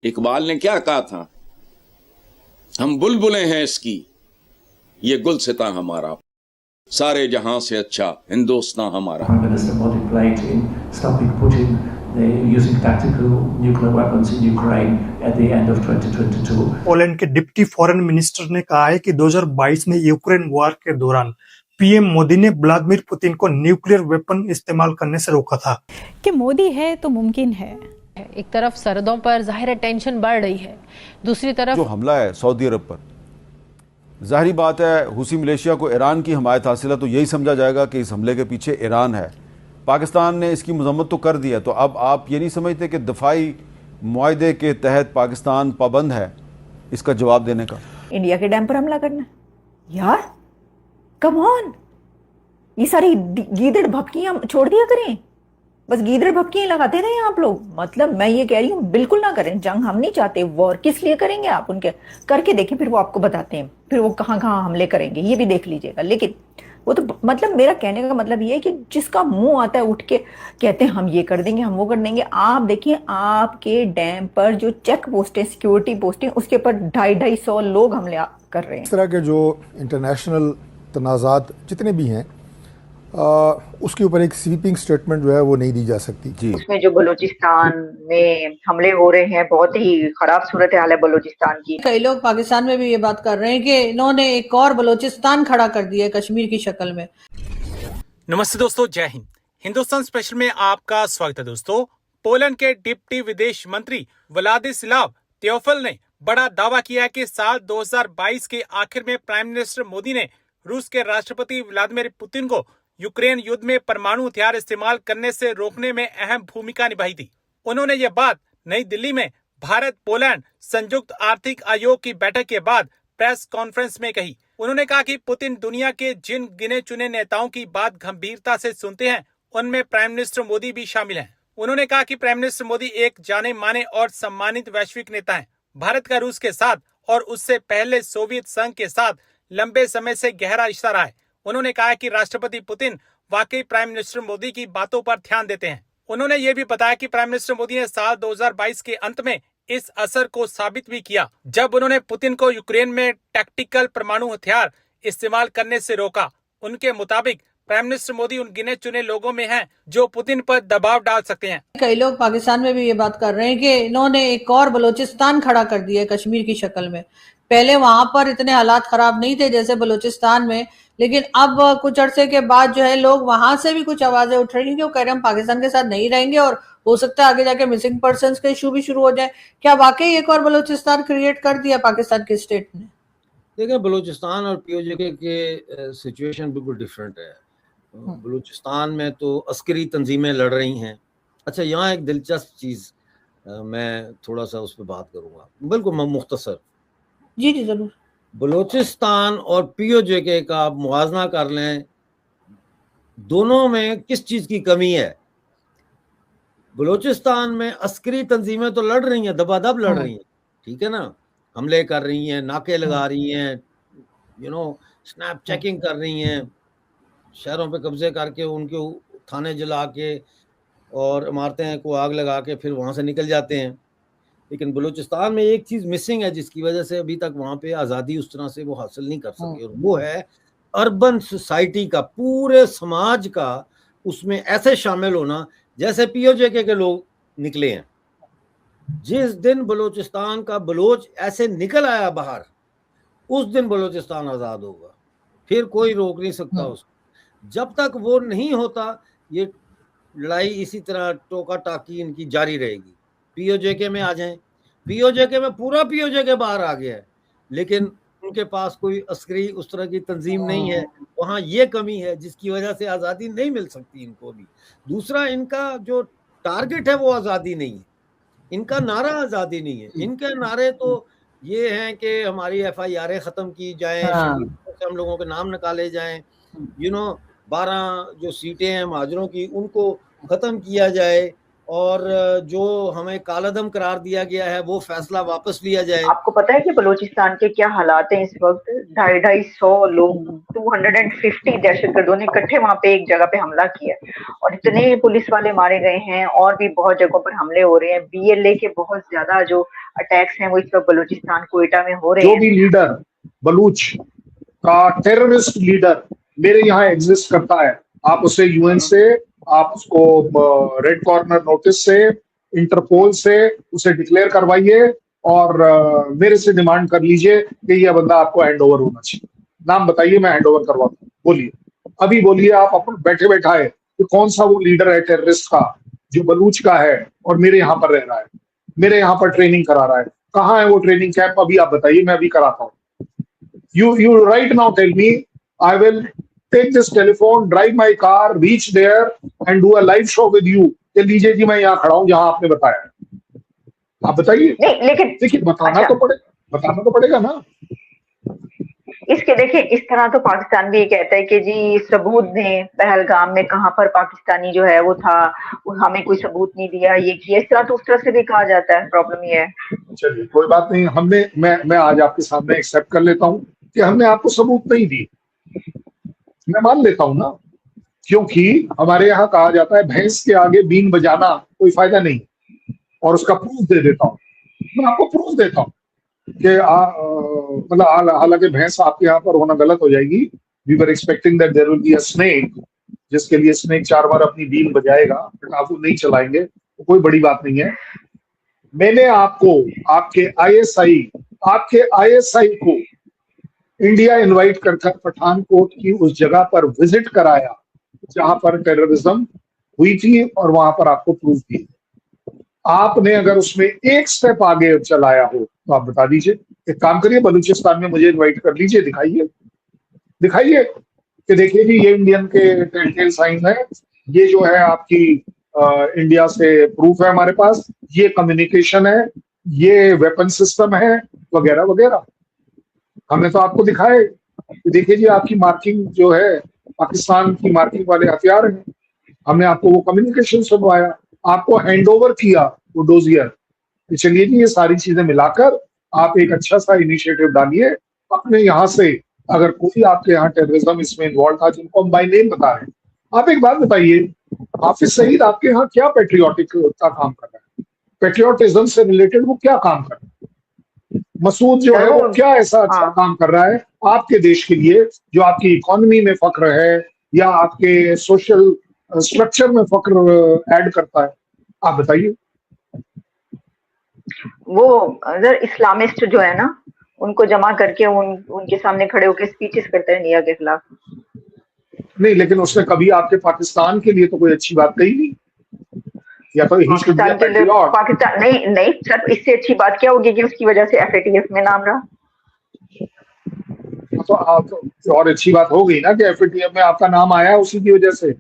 इकबाल ने क्या कहा था, हम बुलबुलें हैं इसकी, ये गुलसिता हमारा, सारे जहां से अच्छा हिंदुस्तान हमारा। Prime Minister Modi played in stopping Putin using tactical nuclear weapons in Ukraine at the end of 2022. Poland के डिप्टी फॉरेन मिनिस्टर ने कहा है कि 2022 में यूक्रेन वॉर के दौरान पीएम मोदी ने व्लादिमीर पुतिन को न्यूक्लियर वेपन इस्तेमाल करने से रोका था। कि मोदी है तो मुमकिन है। एक तरफ सरहदों पर जाहिर है टेंशन बढ़ रही है, दूसरी तरफ जो हमला है सऊदी अरब पर, जाहिर बात है हुसी मिलिशिया को ईरान की हमायत हासिल है तो यही समझा जाएगा कि इस हमले के पीछे ईरान है। पाकिस्तान ने इसकी मजम्मत तो कर दिया, तो अब आप ये नहीं समझते कि दफाई मुआहदे के तहत पाकिस्तान पाबंद है इसका जवाब देने का? इंडिया के डैम पर हमला करना यार, कम ऑन, ये सारी गीदड़ भपकियां छोड़ दिया करें, बस गीदड़ भपकियां लगाते रहे आप लोग। मतलब मैं ये कह रही हूँ बिल्कुल ना करें, जंग हम नहीं चाहते, वॉर किस लिए करेंगे आप, उनके करके देखें, फिर वो आपको बताते हैं, फिर वो कहाँ कहाँ हमले करेंगे ये भी देख लीजिएगा। लेकिन वो तो मतलब मेरा कहने का मतलब ये है कि जिसका मुंह आता है उठ के कहते हैं हम ये कर देंगे, हम वो कर देंगे। आप देखिए आपके डैम पर जो चेक पोस्टें, सिक्योरिटी पोस्टें, उसके ऊपर 250-250 लोग हमले कर रहे हैं। इस तरह के जो इंटरनेशनल तनाज़ात जितने भी हैं उसके ऊपर एक स्वीपिंग स्टेटमेंट जो है वो नहीं दी जा सकती। जी, उसमें जो बलूचिस्तान में हमले हो रहे हैं, बहुत ही खराब सूरत हाल है बलूचिस्तान की। कई लोग पाकिस्तान में भी ये बात कर रहे हैं कि इन्होंने एक और बलूचिस्तान खड़ा कर दिया है कश्मीर की शक्ल में। नमस्ते दोस्तों, जय हिंद। हिंदुस्तान स्पेशल में आपका स्वागत है दोस्तों। पोलैंड के डिप्टी विदेश मंत्री व्लादिस्लाव तेओफल ने बड़ा दावा किया है कि साल 2022 के आखिर में प्राइम मिनिस्टर मोदी ने रूस के राष्ट्रपति व्लादिमीर पुतिन को यूक्रेन युद्ध में परमाणु हथियार इस्तेमाल करने से रोकने में अहम भूमिका निभाई थी। उन्होंने ये बात नई दिल्ली में भारत पोलैंड संयुक्त आर्थिक आयोग की बैठक के बाद प्रेस कॉन्फ्रेंस में कही। उन्होंने कहा कि पुतिन दुनिया के जिन गिने चुने नेताओं की बात गंभीरता से सुनते हैं उनमें प्राइम मिनिस्टर मोदी भी शामिल हैं। उन्होंने कहा कि प्राइम मिनिस्टर मोदी एक जाने माने और सम्मानित वैश्विक नेता हैं। भारत का रूस के साथ और उससे पहले सोवियत संघ के साथ लंबे समय से गहरा रिश्ता रहा है। उन्होंने कहा कि राष्ट्रपति पुतिन वाकई प्राइम मिनिस्टर मोदी की बातों पर ध्यान देते हैं। उन्होंने ये भी बताया कि प्राइम मिनिस्टर मोदी ने साल 2022 के अंत में इस असर को साबित भी किया जब उन्होंने पुतिन को यूक्रेन में टैक्टिकल परमाणु हथियार इस्तेमाल करने से रोका। उनके मुताबिक प्राइम मिनिस्टर मोदी उन गिने चुने लोगों में हैं जो पुतिन पर दबाव डाल सकते हैं। कई लोग पाकिस्तान में भी ये बात कर रहे हैं कि इन्होंने एक और बलूचिस्तान खड़ा कर दिया है कश्मीर की शक्ल में। पहले वहां पर इतने हालात खराब नहीं थे जैसे बलूचिस्तान में, लेकिन अब कुछ अरसे के बाद जो है लोग वहां से भी कुछ आवाजें उठ रही हैं कि वो कह रहे हैं हम पाकिस्तान के साथ नहीं रहेंगे और हो सकता है आगे जाके मिसिंग पर्सन्स के इशू भी शुरू हो जाए। क्या वाकई एक और बलूचिस्तान क्रिएट कर दिया पाकिस्तान के स्टेट ने? देखिए, बलूचिस्तान और पीओजे के सिचुएशन बिल्कुल डिफरेंट है। बलूचिस्तान में तो अस्करी तंजीमें लड़ रही हैं। अच्छा, यहाँ एक दिलचस्प चीज मैं थोड़ा सा उस पर बात करूंगा, बिल्कुल मुख्तसर। जी जी जरूर। बलूचिस्तान और पीओजे का आप मुवाजना कर लें, दोनों में किस चीज की कमी है? बलूचिस्तान में अस्करी तंजीमें तो लड़ रही हैं, दबादब लड़ रही हैं, ठीक है ना, हमले कर रही हैं, नाके लगा रही हैं, स्नैप चेकिंग कर रही हैं, शहरों पे कब्जे करके उनके थाने जला के और इमारतें को आग लगा के फिर वहां से निकल जाते हैं। लेकिन बलूचिस्तान में एक चीज मिसिंग है जिसकी वजह से अभी तक वहां पे आज़ादी उस तरह से वो हासिल नहीं कर सके, और वो है अर्बन सोसाइटी का, पूरे समाज का उसमें ऐसे शामिल होना जैसे पीओजे के लोग निकले हैं। जिस दिन बलूचिस्तान का बलोच ऐसे निकल आया बाहर, उस दिन बलूचिस्तान आज़ाद होगा, फिर कोई रोक नहीं सकता उसको। जब तक वो नहीं होता ये लड़ाई इसी तरह टोका टाकी इनकी जारी रहेगी। पीओजे में आ जाएं, पीओजे में पूरा पीओजे बाहर आ गया है, लेकिन उनके पास कोई अस्करी उस तरह की तंजीम नहीं है। वहाँ ये कमी है जिसकी वजह से आज़ादी नहीं मिल सकती इनको भी। दूसरा, इनका जो टारगेट है वो आज़ादी नहीं है, इनका नारा आज़ादी नहीं है। इनके नारे तो ये हैं कि हमारी FIR ख़त्म की जाए, हम लोगों के नाम निकाले जाएं, 12 जो सीटें हैं महाजरों की उनको ख़त्म किया जाए, और जो हमें कालादम करार दिया गया है वो फैसला वापस लिया जाए। आपको पता है कि बलूचिस्तान के क्या हालात हैं इस वक्त? 250 लोग, 250 दहशतगर्दों ने इकट्ठे वहां पे एक जगह पे हमला किया और इतने पुलिस वाले मारे गए हैं और भी बहुत जगहों पर हमले हो रहे हैं। BLA के बहुत ज्यादा जो अटैक्स हैं वो इस वक्त बलूचिस्तान कोयटा में हो रहे जो हैं। भी लीडर बलूच का टेररिस्ट लीडर मेरे यहाँ एग्जिस्ट करता है, आप उसे यूएन से, आप उसको रेड कॉर्नर नोटिस से, इंटरपोल से उसे डिक्लेयर करवाइए और मेरे से डिमांड कर लीजिए कि यह बंदा आपको हैंड ओवर होना चाहिए। नाम बताइए, मैं हैंड ओवर करवाता हूँ। बोलिए, अभी बोलिए आप अपन बैठे बैठाए कि कौन सा वो लीडर है टेररिस्ट का जो बलूच का है और मेरे यहाँ पर रह रहा है, मेरे यहाँ पर ट्रेनिंग करा रहा है। कहाँ है वो ट्रेनिंग कैंप? अभी आप बताइए, मैं अभी कराता हूँ। You right now tell me, I will take this telephone, drive my car, reach there and do a live show with you. कि लीजिए जी मैं यहाँ खड़ा हूँ जहाँ आपने बताया है। आप बताइए। नहीं लेकिन देखिए बताना तो पड़ेगा ना। इसके देखिए इस तरह तो पाकिस्तान भी कहता है कि जी सबूत दें, पहलगाम में कहाँ पर पाकिस्तानी जो है वो था, हमें कोई सबूत नहीं दिया, ये किया, इस तरह तो उस तरह से भी कहा जाता है। प्रॉब्लम ये है। चलिए कोई बात नहीं, मैं आज आपके सामने एक्सेप्ट कर लेता हूँ कि हमने आपको सबूत नहीं दी, मैं मान लेता हूं ना, क्योंकि हमारे यहाँ कहा जाता है भैंस के आगे बीन बजाना कोई फायदा नहीं, और उसका प्रूफ दे देता हूं। मैं आपको प्रूफ देता हूं कि मतलब हालांकि भैंस आपके यहाँ पर होना गलत हो जाएगी। We were expecting that there will be a snake, जिसके लिए स्नेक 4 बार अपनी बीन बजाएगा, बट आप वो नहीं चलाएंगे, तो कोई बड़ी बात नहीं है। मैंने आपको आपके आईएसआई को इंडिया इनवाइट कर पठानकोट की उस जगह पर विजिट कराया जहां पर टेररिज्म हुई थी, और वहां पर आपको प्रूफ दिए। आपने अगर उसमें एक स्टेप आगे चलाया हो तो आप बता दीजिए। एक काम करिए, बलूचिस्तान में मुझे इनवाइट कर लीजिए, दिखाइए कि देखिए जी ये इंडियन के टेलटेल साइन है, ये जो है आपकी इंडिया से प्रूफ है हमारे पास, ये कम्युनिकेशन है, ये वेपन सिस्टम है, वगैरह वगैरह। हमने तो आपको दिखाए कि देखिए जी आपकी मार्किंग जो है पाकिस्तान की मार्किंग वाले हथियार हैं। हमने आपको वो कम्युनिकेशन सुनवाया, आपको हैंड ओवर किया वो डोजियर। तो चलिए जी ये सारी चीजें मिलाकर आप एक अच्छा सा इनिशिएटिव डालिए अपने यहाँ से। अगर कोई आपके यहाँ टेररिज्म इसमें इन्वॉल्व था जिनको हम बाय नेम बता रहे हैं, आप एक बात बताइए, हाफिज सईद आपके यहाँ क्या पेट्रियोटिक का काम कर रहा है? पेट्रियोटिज्म से रिलेटेड वो क्या काम कर रहा है? मसूद जो है वो क्या ऐसा अच्छा काम कर रहा है आपके देश के लिए, जो आपकी इकोनॉमी में फक्र है या आपके सोशल स्ट्रक्चर में फक्र ऐड करता है? आप बताइए। वो अगर इस्लामिस्ट जो है ना, उनको जमा करके उनके सामने खड़े होकर स्पीचेस करते हैं इंडिया के खिलाफ। नहीं, लेकिन उसने कभी आपके पाकिस्तान के लिए तो कोई अच्छी बात कही नहीं, या तो पाकिस्तान के लिए पाकिस्तान नहीं सर, इससे अच्छी बात क्या होगी कि उसकी वजह से एफएटीएफ में नाम रहा। तो आप और अच्छी बात हो गई ना कि एफएटीएफ में आपका नाम आया उसी की वजह से।